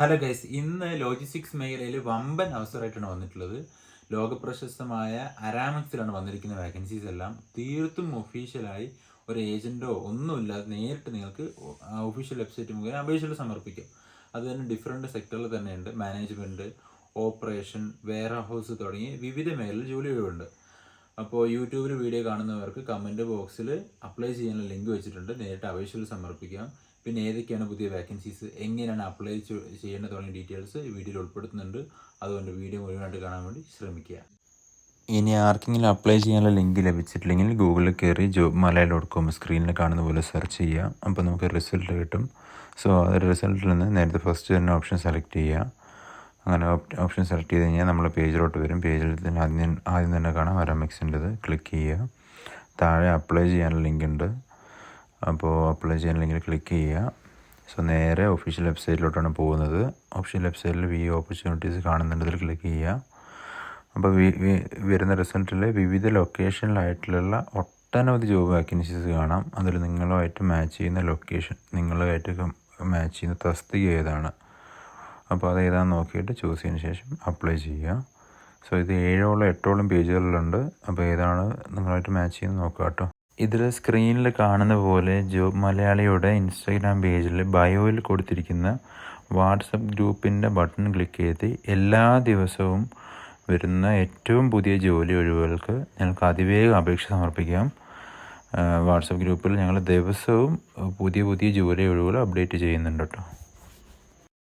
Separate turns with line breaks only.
Hello guys, ഇന്ന് logistics മേഖലയിൽ വമ്പൻ അവസരമായിട്ടാണ് വന്നിട്ടുള്ളത്. ലോകപ്രശസ്തമായ അരാമക്സിലാണ് വന്നിരിക്കുന്ന വാക്കൻസീസ് എല്ലാം. തീർത്തും ഒഫീഷ്യലായി ഒരു ഏജൻറ്റോ ഒന്നുമില്ലാതെ നേരിട്ട് നിങ്ങൾക്ക് ഒഫീഷ്യൽ വെബ്സൈറ്റ് മുഖേന അപേക്ഷകൾ സമർപ്പിക്കാം. അത് തന്നെ ഡിഫറെൻറ്റ് സെക്ടറിൽ തന്നെയുണ്ട്. മാനേജ്മെൻറ്റ്, ഓപ്പറേഷൻ, വെയർ ഹൗസ് തുടങ്ങി വിവിധ മേഖലയിൽ ജോലികളുണ്ട്. അപ്പോൾ യൂട്യൂബിൽ വീഡിയോ കാണുന്നവർക്ക് കമൻറ്റ് ബോക്സിൽ അപ്ലൈ ചെയ്യാനുള്ള ലിങ്ക് വെച്ചിട്ടുണ്ട്. നേരിട്ട് അപേക്ഷകൾ സമർപ്പിക്കാം. പിന്നെ ഏതൊക്കെയാണ് പുതിയ വാക്കൻസീസ്, എങ്ങനെയാണ് അപ്ലൈ ചെയ്യേണ്ടത് തുടങ്ങിയ ഡീറ്റെയിൽസ് ഈ വീഡിയോയിൽ ഉൾപ്പെടുത്തുന്നുണ്ട്. അതുകൊണ്ട് വീഡിയോ മുഴുവനായിട്ട് കാണാൻ വേണ്ടി ശ്രമിക്കുക.
ഇനി ആർക്കെങ്കിലും അപ്ലൈ ചെയ്യാനുള്ള ലിങ്ക് ലഭിച്ചിട്ടില്ലെങ്കിൽ ഗൂഗിളിൽ കയറി jobmalaya.com സ്ക്രീനിൽ കാണുന്ന പോലെ സെർച്ച് ചെയ്യുക. അപ്പോൾ നമുക്ക് റിസൾട്ട് കിട്ടും. സോ ആ റിസൾട്ടിൽ നിന്ന് നേരത്തെ ഫസ്റ്റ് തന്നെ ഓപ്ഷൻ സെലക്ട് ചെയ്യുക. അങ്ങനെ ഓപ്ഷൻ സെലക്ട് ചെയ്ത് കഴിഞ്ഞാൽ നമ്മൾ പേജിലോട്ട് വരും. പേജിൽ തന്നെ ആദ്യം തന്നെ കാണാം അരാമിക്സിൻ്റെത്. ക്ലിക്ക് ചെയ്യുക. താഴെ അപ്ലൈ ചെയ്യാനുള്ള ലിങ്ക് ഉണ്ട്. അപ്പോൾ അപ്ലൈ ചെയ്യാൻ ലിങ്കിൽ ക്ലിക്ക് ചെയ്യുക. സോ നേരെ ഒഫീഷ്യൽ വെബ്സൈറ്റിലോട്ടാണ് പോകുന്നത്. ഒഫീഷ്യൽ വെബ്സൈറ്റിൽ ഓപ്പർച്യൂണിറ്റീസ് കാണുന്നുണ്ട്, ഇതിൽ ക്ലിക്ക് ചെയ്യുക. അപ്പോൾ വരുന്ന റിസൾട്ടിൽ വിവിധ ലൊക്കേഷനിലായിട്ടുള്ള ഒട്ടനവധി ജോബ് വാക്കൻസീസ് കാണാം. അതിൽ നിങ്ങളുമായിട്ട് മാച്ച് ചെയ്യുന്ന ലൊക്കേഷൻ, നിങ്ങളുമായിട്ട് മാച്ച് ചെയ്യുന്ന തസ്തിക ഏതാണ്, അപ്പോൾ അത് ഏതാണെന്ന് നോക്കിയിട്ട് ചൂസ് ചെയ്തതിന് ശേഷം അപ്ലൈ ചെയ്യുക. സോ ഇത് 7-8 പേജുകളിലുണ്ട്. അപ്പോൾ ഏതാണ് നിങ്ങളുമായിട്ട് മാച്ച് ചെയ്യുന്നത് നോക്കുക കേട്ടോ. ഇതിൽ സ്ക്രീനിൽ കാണുന്ന പോലെ ജോബ് മലയാളിയുടെ ഇൻസ്റ്റാഗ്രാം പേജിൽ ബയോയിൽ കൊടുത്തിരിക്കുന്ന വാട്സപ്പ് ഗ്രൂപ്പിൻ്റെ ബട്ടൺ ക്ലിക്ക് ചെയ്ത് എല്ലാ ദിവസവും വരുന്ന ഏറ്റവും പുതിയ ജോലി ഒഴിവുകൾക്ക് ഞങ്ങൾക്ക് അതിവേഗം അപേക്ഷ സമർപ്പിക്കാം. വാട്സപ്പ് ഗ്രൂപ്പിൽ ഞങ്ങൾ ദിവസവും പുതിയ ജോലി ഒഴിവുകൾ അപ്ഡേറ്റ് ചെയ്യുന്നുണ്ട് കേട്ടോ.